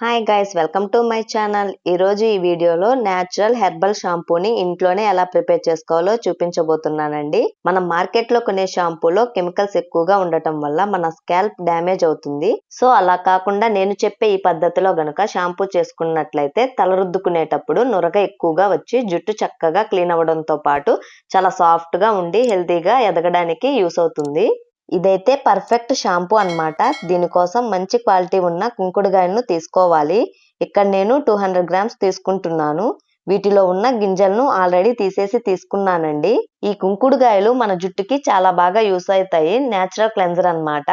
Hi guys, welcome to my channel. ఈరోజు ఈ వీడియోలో న్యాచురల్ హెర్బల్ షాంపూని ఇంట్లోనే ఎలా ప్రిపేర్ చేసుకోవాలో చూపించబోతున్నానండి. మనం మార్కెట్లో కొనే షాంపూలో కెమికల్స్ ఎక్కువగా ఉండటం వల్ల మన స్కాల్ప్ డ్యామేజ్ అవుతుంది. సో అలా కాకుండా నేను చెప్పే ఈ పద్ధతిలో గనుక షాంపూ చేసుకున్నట్లయితే తల రుద్దుకునేటప్పుడు నురగ ఎక్కువగా వచ్చి జుట్టు చక్కగా క్లీన్ అవ్వడంతో పాటు చాలా సాఫ్ట్గా ఉండి హెల్తీగా ఎదగడానికి యూస్ అవుతుంది. ఇదైతే పర్ఫెక్ట్ షాంపూ అన్నమాట. దీనికోసం మంచి క్వాలిటీ ఉన్న కుంకుడుగాయలను తీసుకోవాలి. ఇక్కడ నేను 200 గ్రామ్స్ తీసుకుంటున్నాను. వీటిలో ఉన్న గింజలను ఆల్రెడీ తీసేసి తీసుకున్నానండి. ఈ కుంకుడుగాయలు మన జుట్టుకి చాలా బాగా యూస్ అవుతాయి. న్యాచురల్ క్లెన్జర్ అన్నమాట.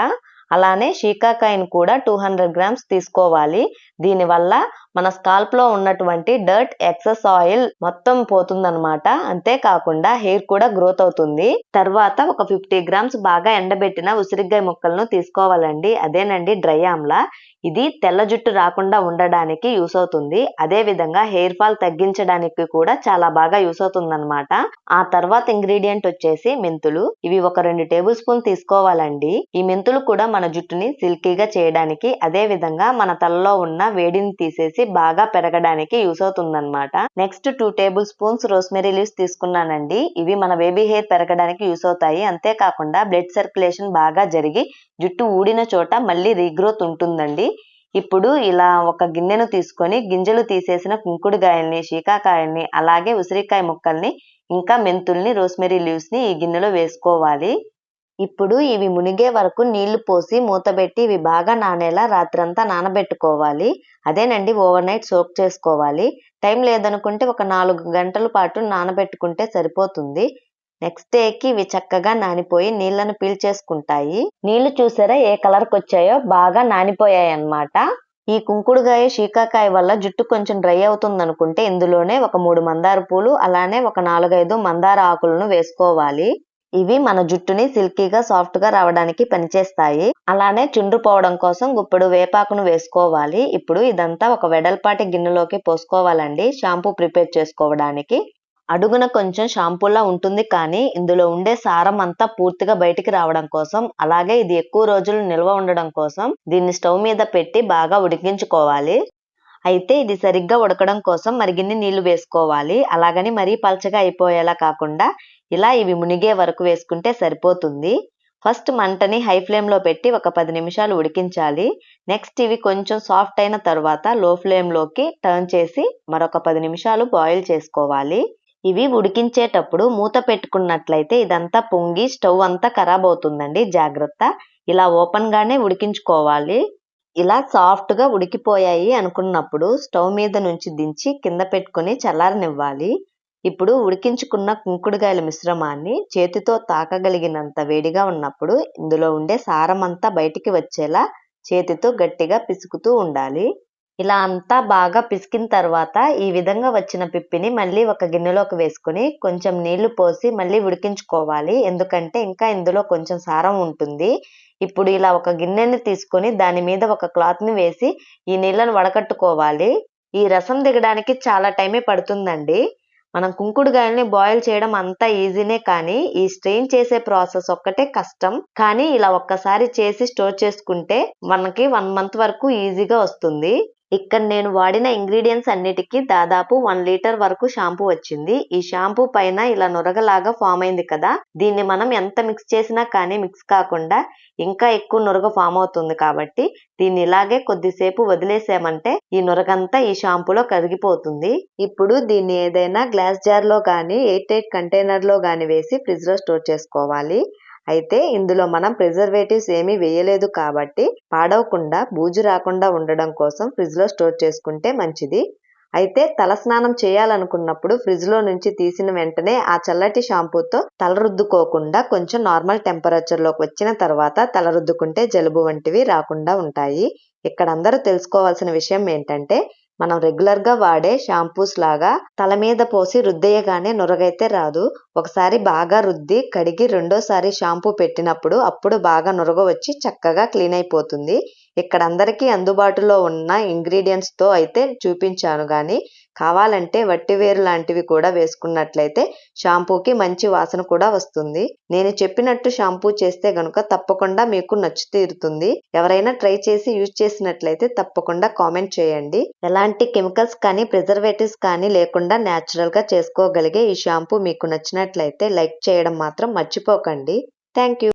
అలానే శీకాకాయను కూడా 200 గ్రామ్స్ తీసుకోవాలి. దీనివల్ల మన స్కాల్ప్ లో ఉన్నటువంటి డర్ట్, ఎక్సెస్ ఆయిల్ మొత్తం పోతుందన్నమాట. అంతేకాకుండా హెయిర్ కూడా గ్రోత్ అవుతుంది. తర్వాత ఒక 50 గ్రామ్స్ బాగా ఎండబెట్టిన ఉసిరికాయ ముక్కలను తీసుకోవాలండి. అదేనండి డ్రై ఆమ్లా. ఇది తెల్ల జుట్టు రాకుండా ఉండడానికి యూస్ అవుతుంది. అదే విధంగా హెయిర్ ఫాల్ తగ్గించడానికి కూడా చాలా బాగా యూస్ అవుతుంది అన్నమాట. ఆ తర్వాత ఇంగ్రీడియంట్ వచ్చేసి మెంతులు. ఇవి ఒక 2 టేబుల్ స్పూన్ తీసుకోవాలండి. ఈ మెంతులు కూడా మన జుట్టుని సిల్కీగా చేయడానికి, అదే విధంగా మన తలలో ఉన్న వేడిని తీసేసి బాగా పెరగడానికి యూస్ అవుతుందన్నమాట. Next 2 table spoons rosemary leaves తీసుకున్నానండి. ఇవి మన బేబీ హెయిర్ పెరగడానికి యూస్ అవుతాయి. అంతేకాకుండా బ్లడ్ సర్క్యులేషన్ బాగా జరిగి జుట్టు ఊడిన చోట మళ్ళీ రీగ్రోత్ ఉంటుందండి. ఇప్పుడు ఇలా ఒక గిన్నెను తీసుకొని గింజలు తీసేసిన కుంకుడుగాయల్ని, శీకాకాయల్ని, అలాగే ఉసిరికాయ ముక్కల్ని, ఇంకా మెంతుల్ని, రోస్మెరీ లీవ్స్ ని ఈ గిన్నెలో వేసుకోవాలి. ఇప్పుడు ఇవి మునిగే వరకు నీళ్లు పోసి మూతబెట్టి ఇవి బాగా నానేలా రాత్రంతా నానబెట్టుకోవాలి. అదేనండి ఓవర్ నైట్ సోక్ చేసుకోవాలి. టైం లేదనుకుంటే ఒక 4 గంటల పాటు నానబెట్టుకుంటే సరిపోతుంది. నెక్స్ట్ డేకి ఇవి చక్కగా నానిపోయి నీళ్లను పీల్చేసుకుంటాయి. నీళ్లు చూసారా ఏ కలర్కి వచ్చాయో, బాగా నానిపోయాయి అన్నమాట. ఈ కుంకుడుగాయ, శీకాకాయ వల్ల జుట్టు కొంచెం డ్రై అవుతుంది అనుకుంటే ఇందులోనే ఒక 3 మందార పూలు, అలానే ఒక 4-5 మందార ఆకులను వేసుకోవాలి. ఇవి మన జుట్టుని సిల్కీగా, సాఫ్ట్ గా రావడానికి పనిచేస్తాయి. అలానే చుండ్రు పోవడం కోసం గుప్పెడు వేపాకును వేసుకోవాలి. ఇప్పుడు ఇదంతా ఒక వెడల్పాటి గిన్నెలోకి పోసుకోవాలండి షాంపూ ప్రిపేర్ చేసుకోవడానికి. అడుగున కొంచెం షాంపూలా ఉంటుంది, కానీ ఇందులో ఉండే సారం అంతా పూర్తిగా బయటికి రావడం కోసం, అలాగే ఇది ఎక్కువ రోజులు నిల్వ ఉండడం కోసం దీన్ని స్టవ్ మీద పెట్టి బాగా ఉడికించుకోవాలి. అయితే ఇది సరిగ్గా ఉడకడం కోసం మరిగిన్ని నీళ్లు వేసుకోవాలి. అలాగని మరీ పల్చగా అయిపోయేలా కాకుండా ఇలా ఇవి మునిగే వరకు వేసుకుంటే సరిపోతుంది. ఫస్ట్ మంటని హై ఫ్లేమ్ లో పెట్టి ఒక 10 నిమిషాలు ఉడికించాలి. నెక్స్ట్ ఇవి కొంచెం సాఫ్ట్ అయిన తర్వాత లో ఫ్లేమ్ లోకి టర్న్ చేసి మరొక 10 నిమిషాలు బాయిల్ చేసుకోవాలి. ఇవి ఉడికించేటప్పుడు మూత పెట్టుకున్నట్లయితే ఇదంతా పొంగి స్టవ్ అంతా ఖరాబ్ అవుతుందండి, జాగ్రత్త. ఇలా ఓపెన్ గానే ఉడికించుకోవాలి. ఇలా సాఫ్ట్ గా ఉడికిపోయాయి అనుకున్నప్పుడు స్టవ్ మీద నుంచి దించి కింద పెట్టుకుని చల్లారనివ్వాలి. ఇప్పుడు ఉడికించుకున్న కుంకుడుగాయల మిశ్రమాన్ని చేతితో తాకగలిగినంత వేడిగా ఉన్నప్పుడు ఇందులో ఉండే సారం అంతా బయటికి వచ్చేలా చేతితో గట్టిగా పిసుకుతూ ఉండాలి. ఇలా అంతా బాగా పిసికిన తర్వాత ఈ విధంగా వచ్చిన పిప్పిని మళ్ళీ ఒక గిన్నెలోకి వేసుకుని కొంచెం నీళ్లు పోసి మళ్ళీ ఉడికించుకోవాలి. ఎందుకంటే ఇంకా ఇందులో కొంచెం సారం ఉంటుంది. ఇప్పుడు ఇలా ఒక గిన్నెని తీసుకొని దాని మీద ఒక క్లాత్ ని వేసి ఈ నీళ్లను వడకట్టుకోవాలి. ఈ రసం దిగడానికి చాలా టైమే పడుతుందండి. మనం కుంకుడుగాయల్ని బాయిల్ చేయడం అంతా ఈజీనే, కానీ ఈ స్ట్రెయిన్ చేసే ప్రాసెస్ ఒక్కటే కష్టం. కానీ ఇలా ఒక్కసారి చేసి స్టోర్ చేసుకుంటే మనకి 1 మంత్ వరకు ఈజీగా వస్తుంది. ఇక్కడ నేను వాడిన ఇంగ్రీడియంట్స్ అన్నిటికీ దాదాపు 1 లీటర్ వరకు షాంపూ వచ్చింది. ఈ షాంపూ పైన ఇలా నురగలాగా ఫామ్ అయింది కదా, దీన్ని మనం ఎంత మిక్స్ చేసినా కానీ మిక్స్ కాకుండా ఇంకా ఎక్కువ నురగ ఫామ్ అవుతుంది. కాబట్టి దీన్ని ఇలాగే కొద్దిసేపు వదిలేసామంటే ఈ నురగంతా ఈ షాంపూలో కరిగిపోతుంది. ఇప్పుడు దీన్ని ఏదైనా గ్లాస్ జార్ లో గానీ, ఎయిర్ టైట్ కంటైనర్ లో గానీ వేసి ఫ్రిడ్జ్ లో స్టోర్ చేసుకోవాలి. అయితే ఇందులో మనం ప్రిజర్వేటివ్స్ ఏమీ వేయలేదు కాబట్టి పాడవకుండా, బూజు రాకుండా ఉండడం కోసం ఫ్రిడ్జ్ లో స్టోర్ చేసుకుంటే మంచిది. అయితే తల స్నానం చేయాలనుకున్నప్పుడు ఫ్రిడ్జ్ లో నుంచి తీసిన వెంటనే ఆ చల్లటి షాంపూతో తల రుద్దుకోకుండా కొంచెం నార్మల్ టెంపరేచర్ లోకి వచ్చిన తర్వాత తల రుద్దుకుంటే జలుబు వంటివి రాకుండా ఉంటాయి. ఇక్కడ అందరూ తెలుసుకోవాల్సిన విషయం ఏంటంటే, మనం రెగ్యులర్ గా వాడే షాంపూస్ లాగా తల మీద పోసి రుద్దేయగానే నురగైతే రాదు. ఒకసారి బాగా రుద్ది కడిగి రెండోసారి షాంపూ పెట్టినప్పుడు అప్పుడు బాగా నురగ వచ్చి చక్కగా క్లీన్ అయిపోతుంది. ఇక్కడ అందరికీ అందుబాటులో ఉన్న ఇంగ్రీడియంట్స్ తో అయితే చూపించాను, గానీ కావాలంటే వట్టివేరు లాంటివి కూడా వేసుకున్నట్లయితే షాంపూకి మంచి వాసన కూడా వస్తుంది. నేను చెప్పినట్టు షాంపూ చేస్తే గనుక తప్పకుండా మీకు నచ్చి తీరుతుంది. ఎవరైనా ట్రై చేసి యూజ్ చేసినట్లయితే తప్పకుండా కామెంట్ చేయండి. ఎలాంటి కెమికల్స్ కానీ ప్రిజర్వేటివ్స్ కానీ లేకుండా న్యాచురల్ గా చేసుకోగలిగే ఈ షాంపూ మీకు నచ్చినట్లయితే లైక్ చేయడం మాత్రం మర్చిపోకండి. Thank you.